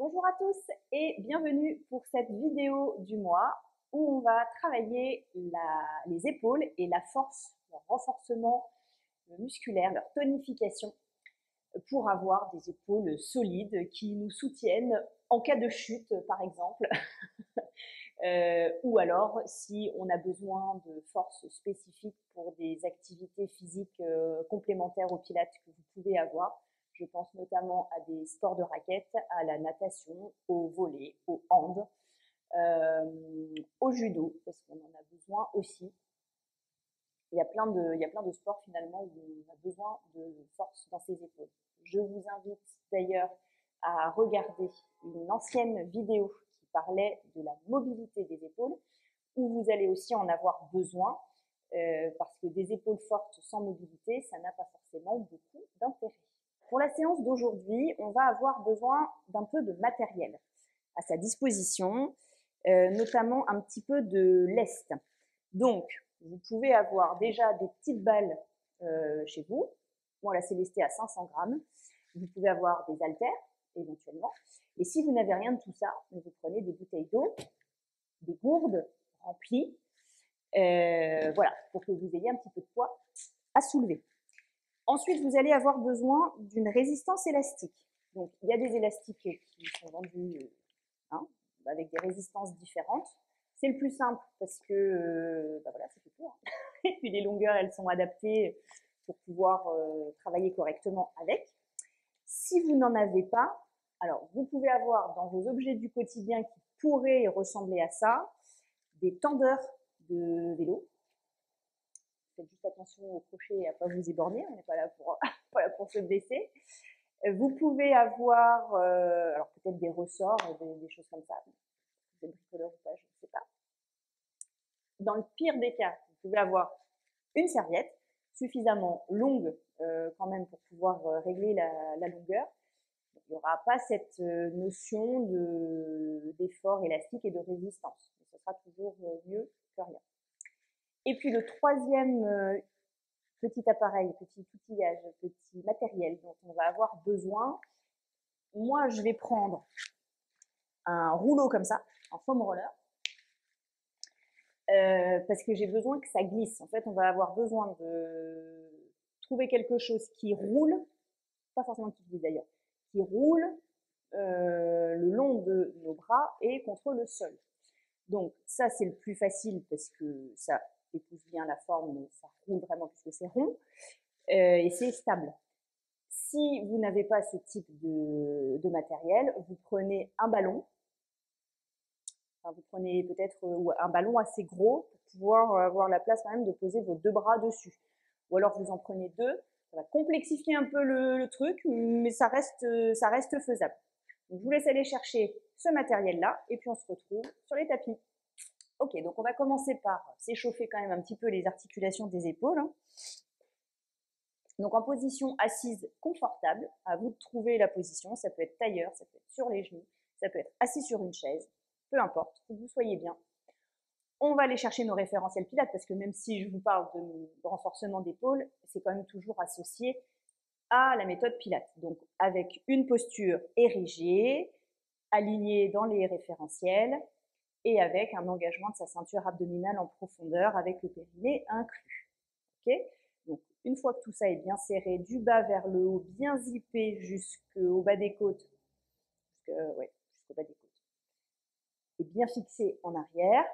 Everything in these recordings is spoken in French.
Bonjour à tous et bienvenue pour cette vidéo du mois où on va travailler les épaules et la force, leur renforcement musculaire, leur tonification pour avoir des épaules solides qui nous soutiennent en cas de chute par exemple. Ou alors si on a besoin de force spécifique pour des activités physiques complémentaires au pilates que vous pouvez avoir. Je pense notamment à des sports de raquettes, à la natation, au volley, au hand, au judo, parce qu'on en a besoin aussi. Il y a plein de sports finalement où on a besoin de force dans ses épaules. Je vous invite d'ailleurs à regarder une ancienne vidéo qui parlait de la mobilité des épaules, où vous allez aussi en avoir besoin, parce que des épaules fortes sans mobilité, ça n'a pas forcément beaucoup d'intérêt. Pour la séance d'aujourd'hui, on va avoir besoin d'un peu de matériel à sa disposition, notamment un petit peu de lest. Donc, vous pouvez avoir déjà des petites balles chez vous. Moi, là, c'est lesté à 500 grammes. Vous pouvez avoir des haltères, éventuellement. Et si vous n'avez rien de tout ça, vous prenez des bouteilles d'eau, des gourdes remplies, voilà, pour que vous ayez un petit peu de poids à soulever. Ensuite, vous allez avoir besoin d'une résistance élastique. Donc, il y a des élastiques qui sont vendus avec des résistances différentes. C'est le plus simple parce que voilà, c'est tout court. Et puis les longueurs, elles sont adaptées pour pouvoir travailler correctement avec. Si vous n'en avez pas, alors vous pouvez avoir dans vos objets du quotidien qui pourraient ressembler à ça, des tendeurs de vélo. Faites juste attention au crochet et à pas vous éborgner, on n'est pas là pour se blesser. Vous pouvez avoir, alors peut-être des ressorts, des choses comme ça. Vous êtes bricoleur ou pas, je ne sais pas. Dans le pire des cas, vous pouvez avoir une serviette suffisamment longue quand même pour pouvoir régler la longueur. Il n'y aura pas cette notion d'effort élastique et de résistance. Mais ce sera toujours mieux que rien. Et puis le troisième petit appareil, petit outillage, petit matériel dont on va avoir besoin, moi je vais prendre un rouleau comme ça, un foam roller, parce que j'ai besoin que ça glisse. En fait, on va avoir besoin de trouver quelque chose qui roule, pas forcément qui glisse d'ailleurs, qui roule le long de nos bras et contre le sol. Donc ça, c'est le plus facile parce que ça épouse bien la forme, ça roule vraiment puisque c'est rond et c'est stable. Si vous n'avez pas ce type de matériel, vous prenez un ballon. Enfin, vous prenez peut-être un ballon assez gros pour pouvoir avoir la place quand même de poser vos deux bras dessus. Ou alors vous en prenez deux. Ça va complexifier un peu le truc, mais ça reste faisable. Donc, je vous laisse aller chercher ce matériel-là et puis on se retrouve sur les tapis. Ok, donc on va commencer par s'échauffer quand même un petit peu les articulations des épaules. Donc en position assise confortable, à vous de trouver la position. Ça peut être tailleur, ça peut être sur les genoux, ça peut être assis sur une chaise, peu importe, faut que vous soyez bien. On va aller chercher nos référentiels pilates parce que même si je vous parle de renforcement d'épaule, c'est quand même toujours associé à la méthode pilates. Donc avec une posture érigée, alignée dans les référentiels et avec un engagement de sa ceinture abdominale en profondeur avec le périnée inclus. Ok ? Donc une fois que tout ça est bien serré, du bas vers le haut, bien zippé jusqu'au bas des côtes, jusqu'au bas des côtes, et bien fixé en arrière,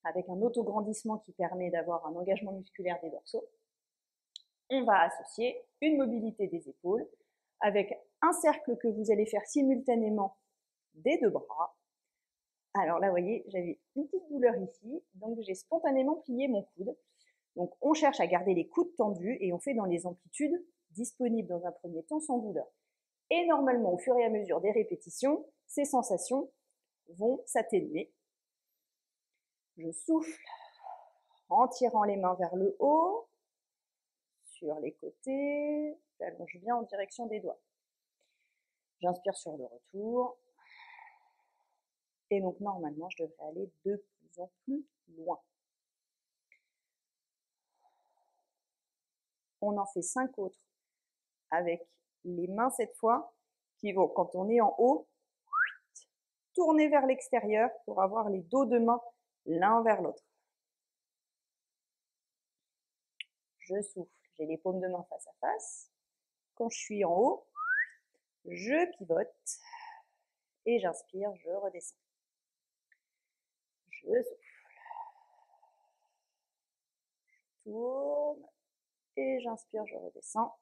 avec un autograndissement qui permet d'avoir un engagement musculaire des dorsaux, on va associer une mobilité des épaules avec un cercle que vous allez faire simultanément des deux bras. Alors là, vous voyez, j'avais une petite douleur ici, donc j'ai spontanément plié mon coude. Donc on cherche à garder les coudes tendus et on fait dans les amplitudes disponibles dans un premier temps sans douleur. Et normalement, au fur et à mesure des répétitions, ces sensations vont s'atténuer. Je souffle en tirant les mains vers le haut, sur les côtés, j'allonge bien en direction des doigts. J'inspire sur le retour. Et donc normalement, je devrais aller de plus en plus loin. On en fait 5 autres avec les mains cette fois, qui vont, quand on est en haut, tourner vers l'extérieur pour avoir les dos de main l'un vers l'autre. Je souffle, j'ai les paumes de main face à face. Quand je suis en haut, je pivote et j'inspire, je redescends. Je souffle, je tourne et j'inspire, je redescends.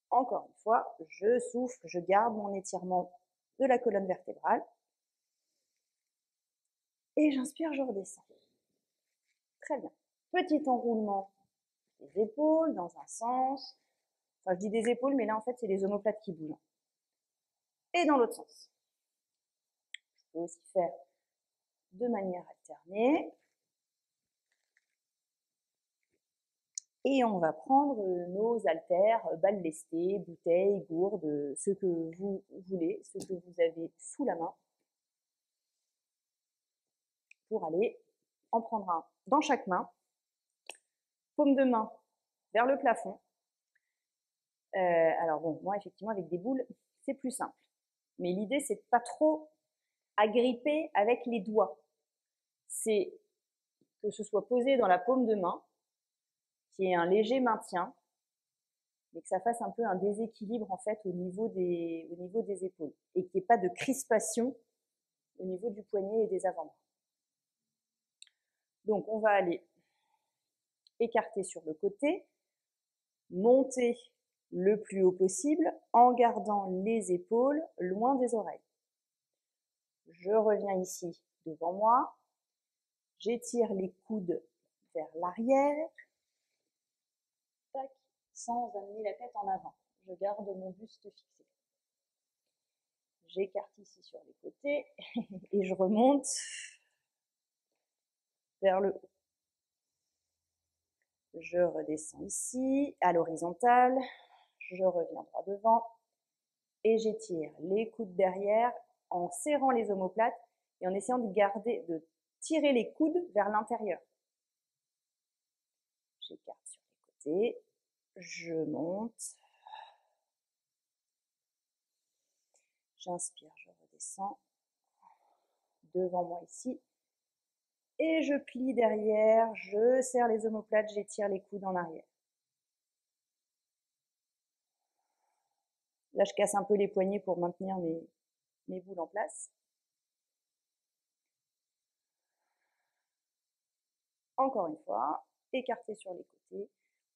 Encore une fois, je souffle, je garde mon étirement de la colonne vertébrale. Et j'inspire, je redescends. Très bien. Petit enroulement des épaules dans un sens. Enfin, je dis des épaules, mais là, en fait, c'est les omoplates qui bougent. Et dans l'autre sens. Je peux aussi faire de manière alternée. Et on va prendre nos haltères, balles lestées, bouteilles, gourdes, ce que vous voulez, ce que vous avez sous la main, pour aller en prendre un dans chaque main, paume de main vers le plafond. Alors bon, moi effectivement avec des boules, c'est plus simple. Mais l'idée, c'est de pas trop agripper avec les doigts. C'est que ce soit posé dans la paume de main, qu'il y ait un léger maintien, mais que ça fasse un peu un déséquilibre en fait au niveau des épaules et qu'il n'y ait pas de crispation au niveau du poignet et des avant-bras. Donc on va aller écarter sur le côté, monter le plus haut possible en gardant les épaules loin des oreilles. Je reviens ici devant moi, j'étire les coudes vers l'arrière, sans amener la tête en avant. Je garde mon buste fixé. J'écarte ici sur les côtés et je remonte vers le haut. Je redescends ici à l'horizontale, je reviens droit devant et j'étire les coudes derrière en serrant les omoplates et en essayant de tirer les coudes vers l'intérieur. J'écarte sur les côtés, je monte, j'inspire, je redescends devant moi ici. Et je plie derrière, je serre les omoplates, j'étire les coudes en arrière. Là, je casse un peu les poignets pour maintenir mes boules en place. Encore une fois, écarté sur les côtés.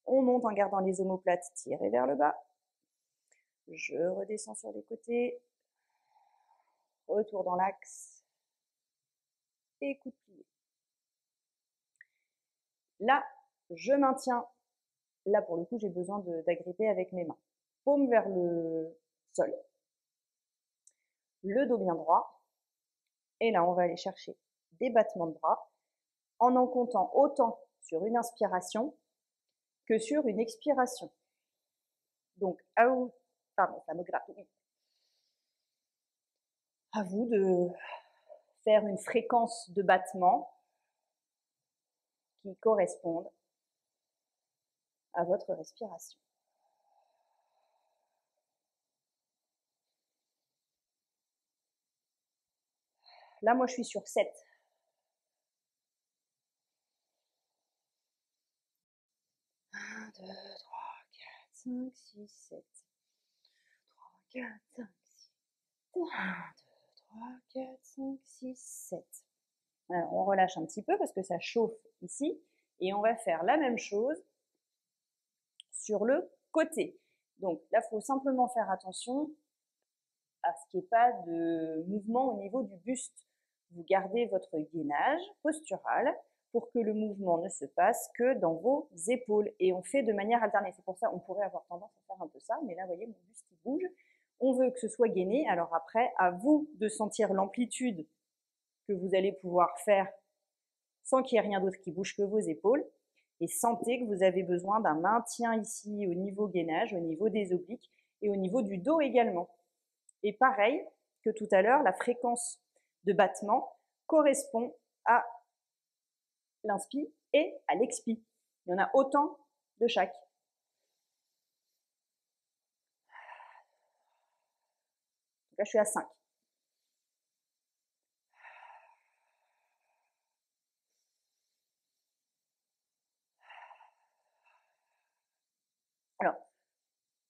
On monte en gardant les omoplates tirées vers le bas. Je redescends sur les côtés. Retour dans l'axe. Et coude plié. Là, je maintiens. Là, pour le coup, j'ai besoin d'agripper avec mes mains. Paume vers le sol. Le dos bien droit. Et là, on va aller chercher des battements de bras en comptant autant sur une inspiration que sur une expiration. Donc, pardon, ça me gratte, oui. À vous de faire une fréquence de battement qui corresponde à votre respiration. Là, moi, je suis sur 7. 1, 2, 3, 4, 5, 6, 7. 3, 4, 5, 6. 1, 2, 3, 4, 5, 6, 7. Alors, on relâche un petit peu parce que ça chauffe ici. Et on va faire la même chose sur le côté. Donc là, il faut simplement faire attention à ce qu'il n'y ait pas de mouvement au niveau du buste. Vous gardez votre gainage postural pour que le mouvement ne se passe que dans vos épaules. Et on fait de manière alternée. C'est pour ça qu'on pourrait avoir tendance à faire un peu ça. Mais là, vous voyez, mon buste il bouge. On veut que ce soit gainé. Alors après, à vous de sentir l'amplitude que vous allez pouvoir faire sans qu'il y ait rien d'autre qui bouge que vos épaules. Et sentez que vous avez besoin d'un maintien ici au niveau gainage, au niveau des obliques et au niveau du dos également. Et pareil que tout à l'heure, la fréquence de battement correspond à l'inspi et à l'expi. Il y en a autant de chaque. Donc là, je suis à 5.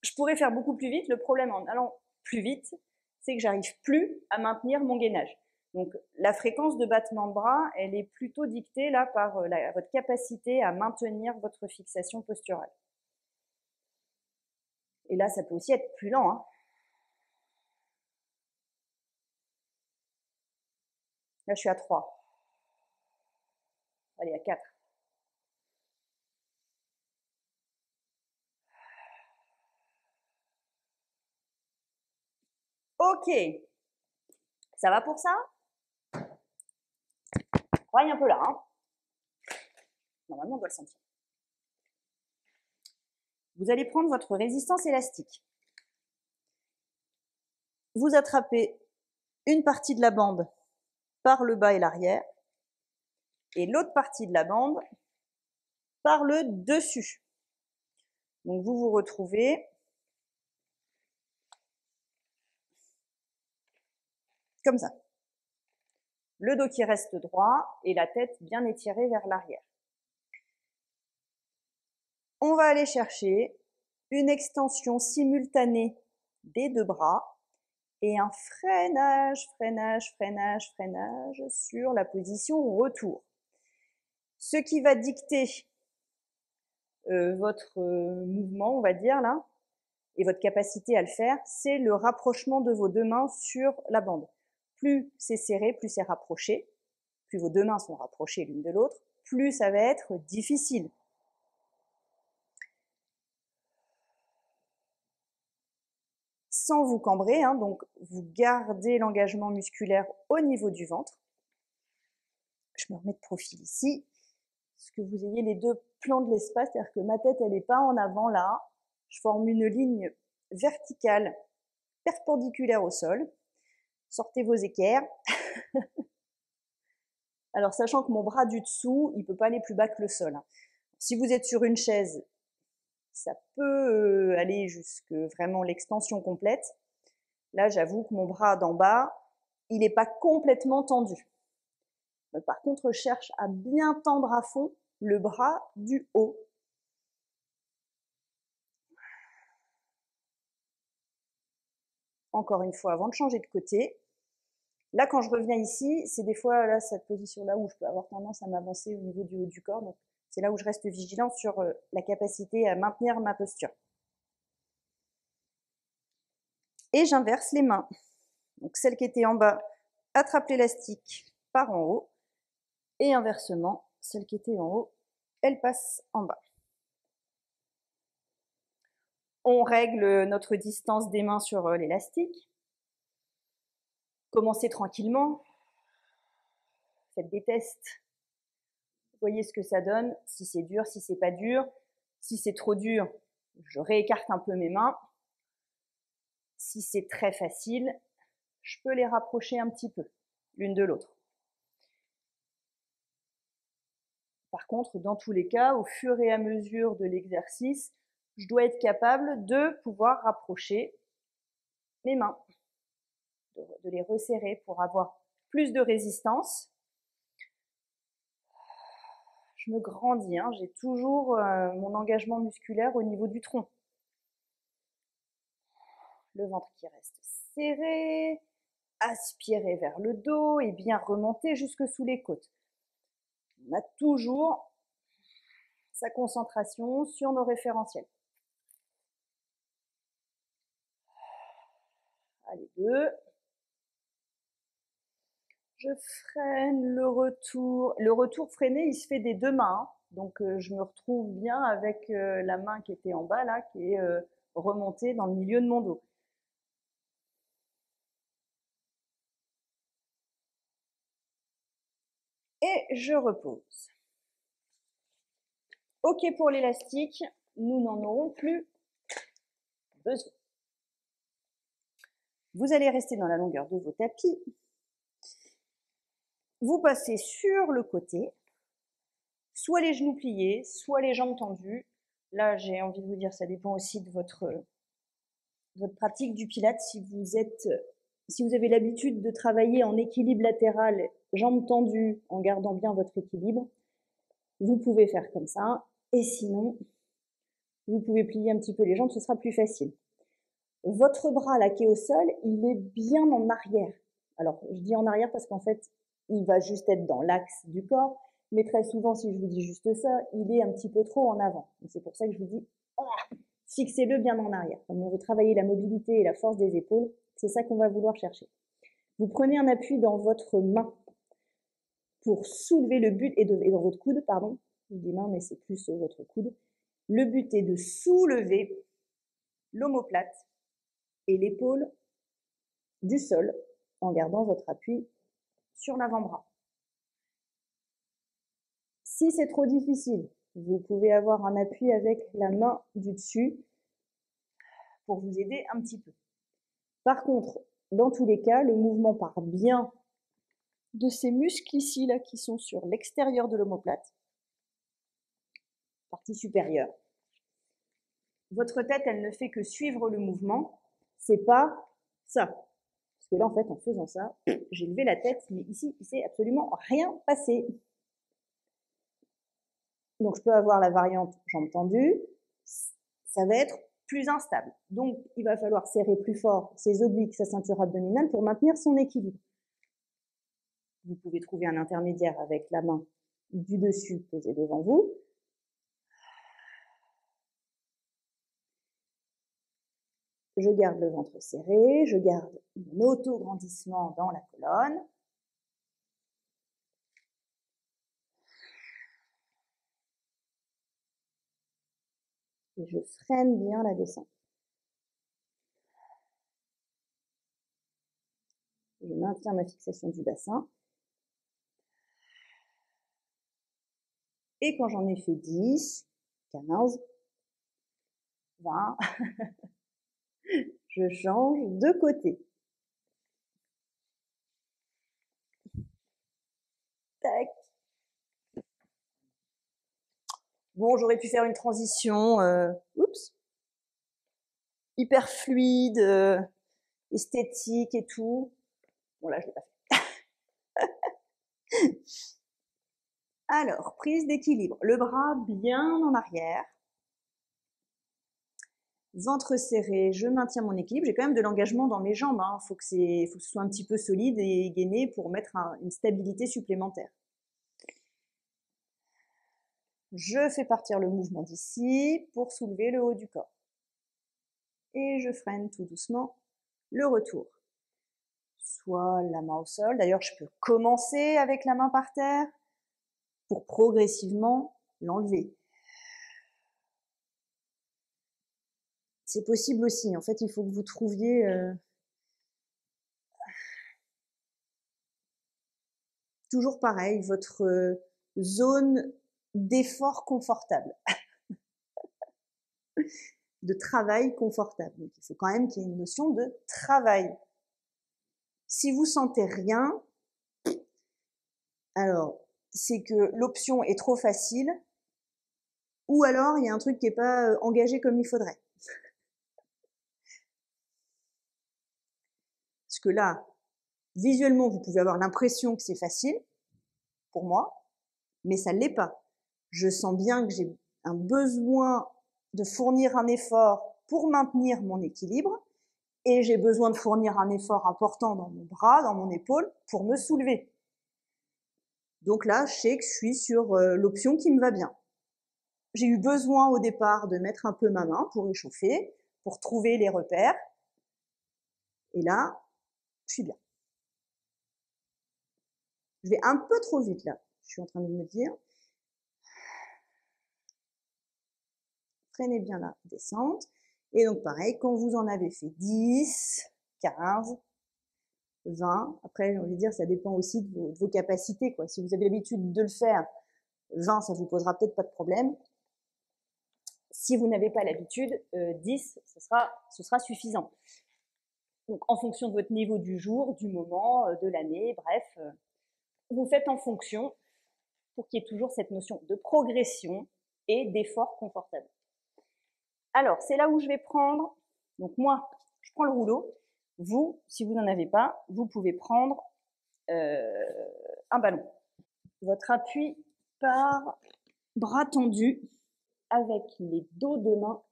Je pourrais faire beaucoup plus vite. Le problème en allant plus vite, c'est que j'arrive plus à maintenir mon gainage. Donc la fréquence de battement de bras, elle est plutôt dictée là par votre capacité à maintenir votre fixation posturale. Et là, ça peut aussi être plus lent, hein. Là, je suis à 3. Allez, à 4. Ok. Ça va pour ça? Travaille un peu là, hein. Normalement, on doit le sentir. Vous allez prendre votre résistance élastique. Vous attrapez une partie de la bande par le bas et l'arrière et l'autre partie de la bande par le dessus. Donc vous vous retrouvez comme ça. Le dos qui reste droit et la tête bien étirée vers l'arrière. On va aller chercher une extension simultanée des deux bras et un freinage, freinage, freinage, freinage sur la position retour. Ce qui va dicter votre mouvement, on va dire là, et votre capacité à le faire, c'est le rapprochement de vos deux mains sur la bande. Plus c'est serré, plus c'est rapproché, plus vos deux mains sont rapprochées l'une de l'autre, plus ça va être difficile. Sans vous cambrer, hein, donc vous gardez l'engagement musculaire au niveau du ventre. Je me remets de profil ici, parce que vous ayez les deux plans de l'espace, c'est-à-dire que ma tête, elle n'est pas en avant là. Je forme une ligne verticale perpendiculaire au sol. Sortez vos équerres. Alors, sachant que mon bras du dessous, il ne peut pas aller plus bas que le sol. Si vous êtes sur une chaise, ça peut aller jusque vraiment l'extension complète. Là, j'avoue que mon bras d'en bas, il n'est pas complètement tendu. Par contre, je cherche à bien tendre à fond le bras du haut. Encore une fois, avant de changer de côté. Là, quand je reviens ici, c'est des fois là, cette position-là où je peux avoir tendance à m'avancer au niveau du haut du corps. Donc, c'est là où je reste vigilante sur la capacité à maintenir ma posture. Et j'inverse les mains. Donc, celle qui était en bas attrape l'élastique, part en haut. Et inversement, celle qui était en haut, elle passe en bas. On règle notre distance des mains sur l'élastique. Commencez tranquillement. Faites des tests. Voyez ce que ça donne, si c'est dur, si c'est pas dur. Si c'est trop dur, je réécarte un peu mes mains. Si c'est très facile, je peux les rapprocher un petit peu, l'une de l'autre. Par contre, dans tous les cas, au fur et à mesure de l'exercice, je dois être capable de pouvoir rapprocher mes mains, de les resserrer pour avoir plus de résistance. Je me grandis, hein, j'ai toujours mon engagement musculaire au niveau du tronc. Le ventre qui reste serré, aspirer vers le dos et bien remonter jusque sous les côtes. On a toujours sa concentration sur nos référentiels. Allez, 2. Je freine le retour. Le retour freiné, il se fait des deux mains. Donc, je me retrouve bien avec la main qui était en bas, là, qui est remontée dans le milieu de mon dos. Et je repose. OK pour l'élastique, nous n'en aurons plus besoin. Vous allez rester dans la longueur de vos tapis. Vous passez sur le côté, soit les genoux pliés, soit les jambes tendues. Là, j'ai envie de vous dire, ça dépend aussi de votre pratique du Pilates. Si vous avez l'habitude de travailler en équilibre latéral, jambes tendues, en gardant bien votre équilibre, vous pouvez faire comme ça. Et sinon, Vous pouvez plier un petit peu les jambes, ce sera plus facile. Votre bras là qui est au sol, il est bien en arrière. Alors, je dis en arrière parce qu'en fait, il va juste être dans l'axe du corps, mais très souvent, si je vous dis juste ça, il est un petit peu trop en avant. C'est pour ça que je vous dis, fixez-le bien en arrière. Comme on veut travailler la mobilité et la force des épaules, c'est ça qu'on va vouloir chercher. Vous prenez un appui dans votre main pour soulever le but, et dans votre coude, pardon, je dis main, mais c'est plus votre coude. Le but est de soulever l'omoplate et l'épaule du sol en gardant votre appui sur l'avant-bras. Si c'est trop difficile, vous pouvez avoir un appui avec la main du dessus pour vous aider un petit peu. Par contre, dans tous les cas, le mouvement part bien de ces muscles ici là qui sont sur l'extérieur de l'omoplate, partie supérieure. Votre tête, elle ne fait que suivre le mouvement, c'est pas ça. Parce que là, en fait, en faisant ça, j'ai levé la tête, mais ici, il s'est absolument rien passé. Donc, je peux avoir la variante jambes tendues, ça va être plus instable. Donc, il va falloir serrer plus fort ses obliques, sa ceinture abdominale pour maintenir son équilibre. Vous pouvez trouver un intermédiaire avec la main du dessus posée devant vous. Je garde le ventre serré, je garde mon auto-grandissement dans la colonne. Et je freine bien la descente. Je maintiens ma fixation du bassin. Et quand j'en ai fait 10, 15, 20, je change de côté. Tac. Bon, j'aurais pu faire une transition, hyper fluide, esthétique et tout. Bon, là, je l'ai pas fait. Alors, prise d'équilibre. Le bras bien en arrière. Ventre serré, je maintiens mon équilibre. J'ai quand même de l'engagement dans mes jambes. Hein. Faut que ce soit un petit peu solide et gainé pour mettre une stabilité supplémentaire. Je fais partir le mouvement d'ici pour soulever le haut du corps. Et je freine tout doucement le retour. Soit la main au sol. D'ailleurs, je peux commencer avec la main par terre pour progressivement l'enlever. C'est possible aussi. En fait, il faut que vous trouviez toujours pareil, votre zone d'effort confortable, de travail confortable. Donc, il faut quand même qu'il y ait une notion de travail. Si vous sentez rien, alors c'est que l'option est trop facile, ou alors il y a un truc qui n'est pas engagé comme il faudrait. Parce que là, visuellement, vous pouvez avoir l'impression que c'est facile, pour moi, mais ça ne l'est pas. Je sens bien que j'ai un besoin de fournir un effort pour maintenir mon équilibre, et j'ai besoin de fournir un effort important dans mon bras, dans mon épaule, pour me soulever. Donc là, je sais que je suis sur l'option qui me va bien. J'ai eu besoin au départ de mettre un peu ma main pour échauffer, pour trouver les repères. Et là, je suis bien. Je vais un peu trop vite là. Je suis en train de me dire. Freinez bien la descente. Et donc pareil, quand vous en avez fait 10, 15, 20, après j'ai envie de dire ça dépend aussi de vos capacités, quoi. Si vous avez l'habitude de le faire, 20 ça vous posera peut-être pas de problème. Si vous n'avez pas l'habitude, 10 ce sera suffisant. Donc en fonction de votre niveau du jour, du moment, de l'année, bref, vous faites en fonction pour qu'il y ait toujours cette notion de progression et d'effort confortable. Alors, c'est là où je vais prendre, donc moi, je prends le rouleau. Vous, si vous n'en avez pas, vous pouvez prendre un ballon. Votre appui par bras tendu avec les dos de main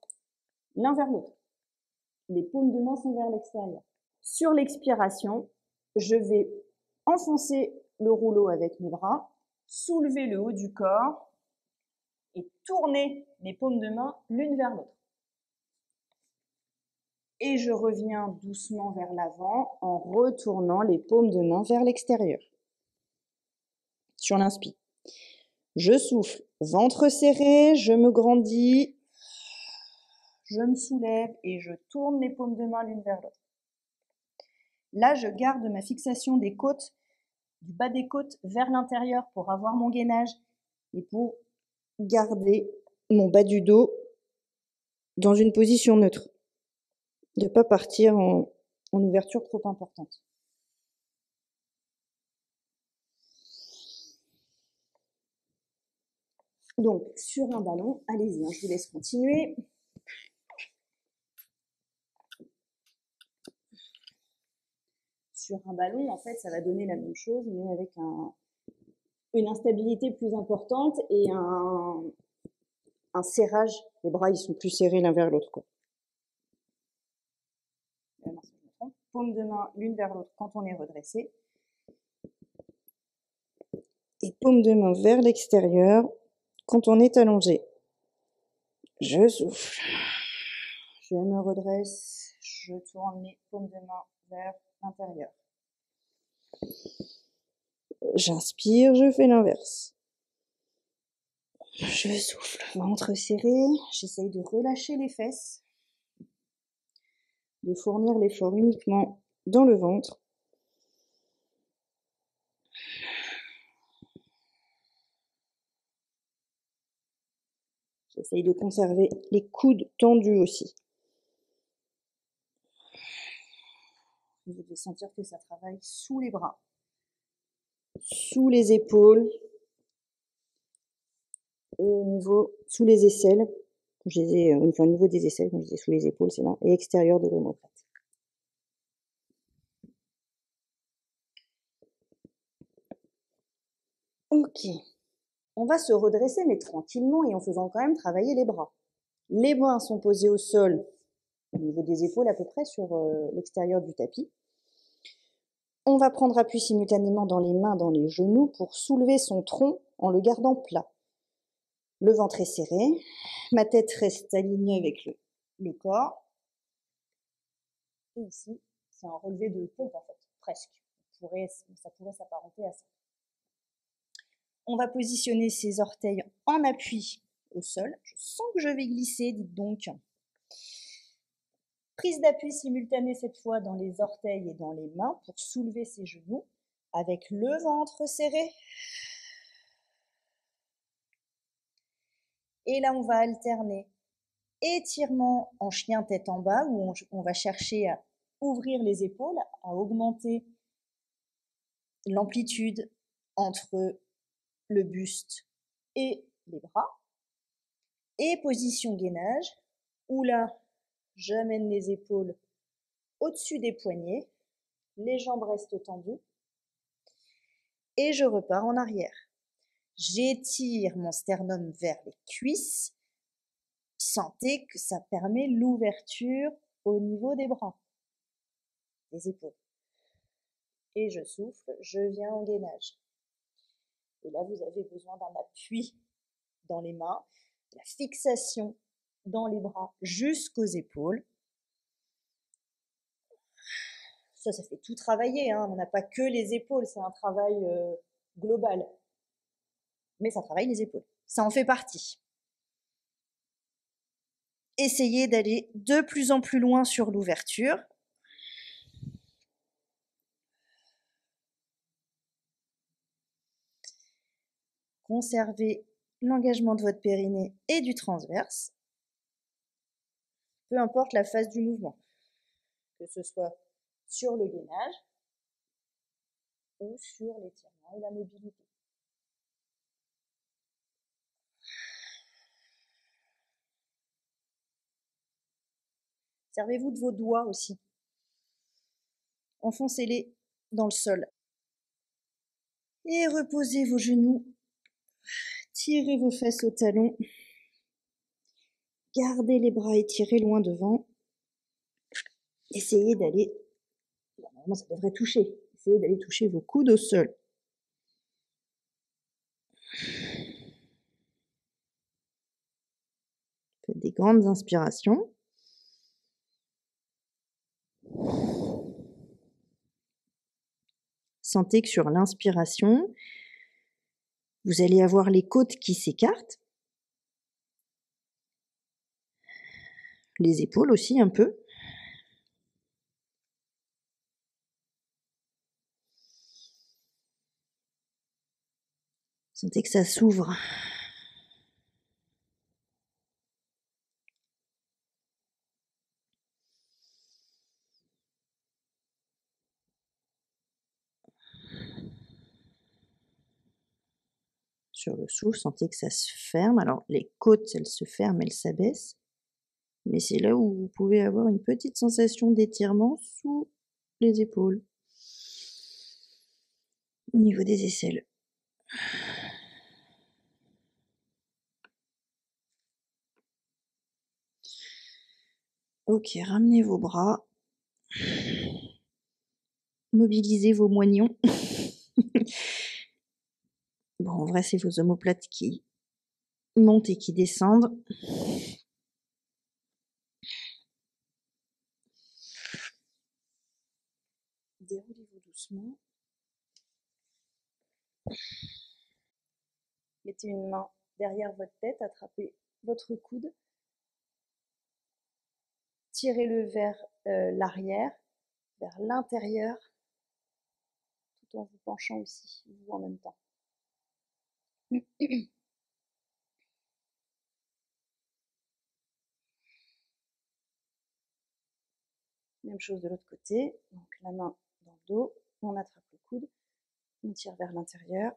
l'un vers l'autre. Les paumes de main sont vers l'extérieur. Sur l'expiration, je vais enfoncer le rouleau avec mes bras, soulever le haut du corps et tourner mes paumes de main l'une vers l'autre. Et je reviens doucement vers l'avant en retournant les paumes de main vers l'extérieur. Sur l'inspire. Je souffle, ventre serré, je me grandis, je me soulève et je tourne les paumes de main l'une vers l'autre. Là, je garde ma fixation des côtes, du bas des côtes vers l'intérieur pour avoir mon gainage et pour garder mon bas du dos dans une position neutre. De ne pas partir en ouverture trop importante. Donc, sur un ballon, allez-y, je vous laisse continuer. Sur un ballon, en fait, ça va donner la même chose, mais avec une instabilité plus importante et un serrage. Les bras, ils sont plus serrés l'un vers l'autre, quoi. Paume de main l'une vers l'autre quand on est redressé. Et paume de main vers l'extérieur quand on est allongé. Je souffle. Je me redresse. Je tourne mes paumes de main vers l'intérieur. J'inspire, je fais l'inverse. Je souffle, ventre serré. J'essaye de relâcher les fesses. De fournir l'effort uniquement dans le ventre. J'essaye de conserver les coudes tendus aussi. Vous devez sentir que ça travaille sous les bras, sous les épaules, et sous les aisselles. Au niveau des aisselles, comme je disais, sous les épaules, c'est là, et extérieur de l'omoplate. Ok. On va se redresser, mais tranquillement et en faisant quand même travailler les bras. Les mains sont posées au sol, au niveau des épaules à peu près, sur l'extérieur du tapis. On va prendre appui simultanément dans les mains, dans les genoux, pour soulever son tronc en le gardant plat. Le ventre est serré, ma tête reste alignée avec le corps. Et ici, c'est un relevé de pompe en fait, presque. Ça pourrait s'apparenter à ça. On va positionner ses orteils en appui au sol. Je sens que je vais glisser, dites donc. Prise d'appui simultanée cette fois dans les orteils et dans les mains pour soulever ses genoux avec le ventre serré. Et là, on va alterner étirement en chien tête en bas où on va chercher à ouvrir les épaules, à augmenter l'amplitude entre le buste et les bras. Et position gainage où là, j'amène les épaules au-dessus des poignets, les jambes restent tendues et je repars en arrière. J'étire mon sternum vers les cuisses. Sentez que ça permet l'ouverture au niveau des bras, des épaules. Et je souffle, je viens en gainage. Et là, vous avez besoin d'un appui dans les mains, la fixation dans les bras jusqu'aux épaules. Ça fait tout travailler, hein. On n'a pas que les épaules, c'est un travail global. Mais ça travaille les épaules, ça en fait partie. Essayez d'aller de plus en plus loin sur l'ouverture. Conservez l'engagement de votre périnée et du transverse, peu importe la phase du mouvement, que ce soit sur le gainage ou sur l'étirement et la mobilité. Servez-vous de vos doigts aussi. Enfoncez-les dans le sol. Et reposez vos genoux. Tirez vos fesses au talon. Gardez les bras étirés loin devant. Essayez d'aller, normalement ça devrait toucher, essayez d'aller toucher vos coudes au sol. Faites des grandes inspirations. Sentez que sur l'inspiration, vous allez avoir les côtes qui s'écartent. Les épaules aussi un peu. Sentez que ça s'ouvre. Sur le souffle, sentez que ça se ferme. Alors les côtes, elles se ferment, elles s'abaissent. Mais c'est là où vous pouvez avoir une petite sensation d'étirement sous les épaules. Au niveau des aisselles. Ok, ramenez vos bras. Mobilisez vos moignons. Bon, en vrai, c'est vos omoplates qui montent et qui descendent. Déroulez-vous doucement. Mettez une main derrière votre tête, attrapez votre coude. Tirez-le vers l'arrière, vers l'intérieur, tout en vous penchant aussi, vous en même temps. Même chose de l'autre côté, donc la main dans le dos, on attrape le coude, on tire vers l'intérieur,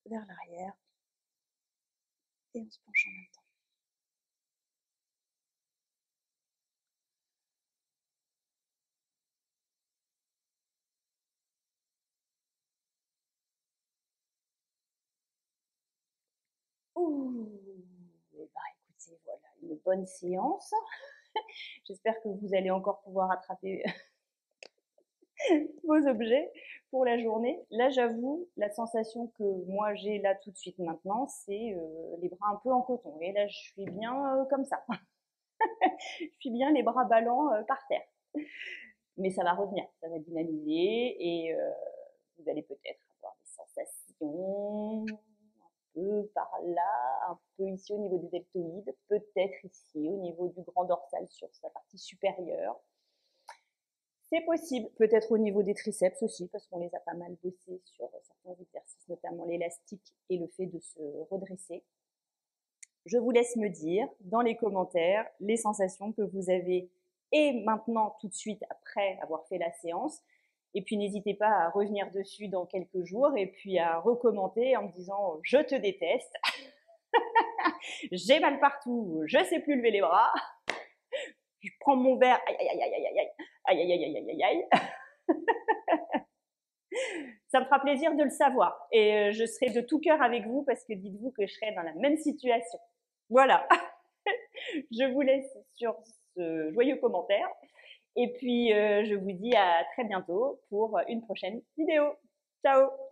vers l'arrière, et on se penche en même temps. Ouh, et bah écoutez, voilà, une bonne séance. J'espère que vous allez encore pouvoir attraper vos objets pour la journée. Là, j'avoue, la sensation que moi j'ai là tout de suite maintenant, c'est les bras un peu en coton. Et là, je suis bien comme ça. Je suis bien les bras ballants par terre. Mais ça va revenir, ça va dynamiser et vous allez peut-être avoir des sensations un peu par là, un peu ici au niveau des deltoïdes, peut-être ici au niveau du grand dorsal sur sa partie supérieure. C'est possible, peut-être au niveau des triceps aussi, parce qu'on les a pas mal bossés sur certains exercices, notamment l'élastique et le fait de se redresser. Je vous laisse me dire dans les commentaires les sensations que vous avez et maintenant tout de suite après avoir fait la séance. Et puis n'hésitez pas à revenir dessus dans quelques jours et puis à recommenter en me disant je te déteste, j'ai mal partout, je sais plus lever les bras, je prends mon verre, aïe aïe aïe aïe aïe aïe aïe aïe aïe aïe aïe aïe. Ça me fera plaisir de le savoir et je serai de tout cœur avec vous parce que dites-vous que je serai dans la même situation. Voilà. Je vous laisse sur ce joyeux commentaire et puis je vous dis à très bientôt pour une prochaine vidéo. Ciao!